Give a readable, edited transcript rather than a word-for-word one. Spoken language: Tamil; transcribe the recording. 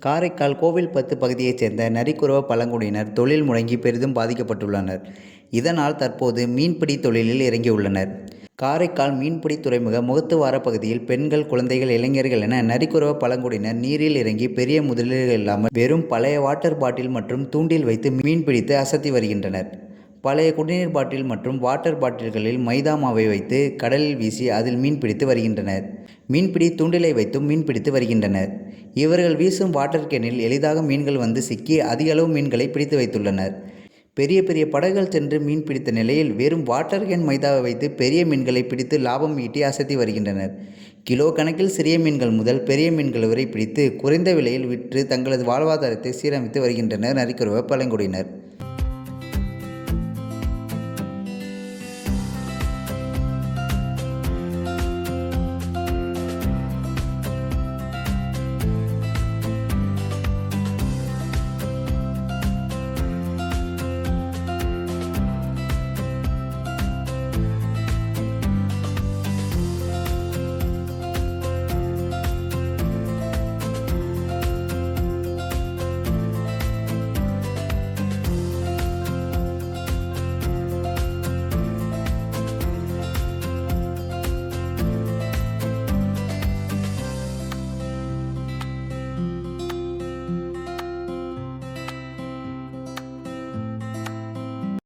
காரைக்கால் கோவில்பத்து பகுதியைச் சேர்ந்த நரிக்குறவ பழங்குடியினர் தொழில் முடங்கி பெரிதும் பாதிக்கப்பட்டுள்ளனர். இதனால் தற்போது மீன்பிடி தொழிலில் இறங்கியுள்ளனர். காரைக்கால் மீன்பிடி துறைமுக முகத்துவார பகுதியில் பெண்கள், குழந்தைகள், இளைஞர்கள் என நரிக்குறவ பழங்குடியினர் நீரில் இறங்கி பெரிய முதலீடுகள் இல்லாமல் வெறும் பழைய வாட்டர் பாட்டில் மற்றும் தூண்டில் வைத்து மீன்பிடித்து அசத்தி வருகின்றனர். பழைய குடிநீர் பாட்டில் மற்றும் வாட்டர் பாட்டில்களில் மைதா மாவை வைத்து கடலில் வீசி அதில் மீன்பிடித்து வருகின்றனர். மீன்பிடி தூண்டிலை வைத்தும் மீன்பிடித்து வருகின்றனர். இவர்கள் வீசும் வாட்டர் கேனில் எளிதாக மீன்கள் வந்து சிக்கி அதிக அளவு மீன்களை பிடித்து வைத்துள்ளனர். பெரிய பெரிய படகுகள் சென்று மீன் பிடித்த நிலையில் வெறும் வாட்டர் கேன் மைதாவை வைத்து பெரிய மீன்களை பிடித்து லாபம் ஈட்டி அசத்தி வருகின்றனர். கிலோ கணக்கில் சிறிய மீன்கள் முதல் பெரிய மீன்கள் வரை பிடித்து குறைந்த விலையில் விற்று தங்களது வாழ்வாதாரத்தை சீரமைத்து வருகின்றனர் நரிக்குறவ பழங்குடியினர்.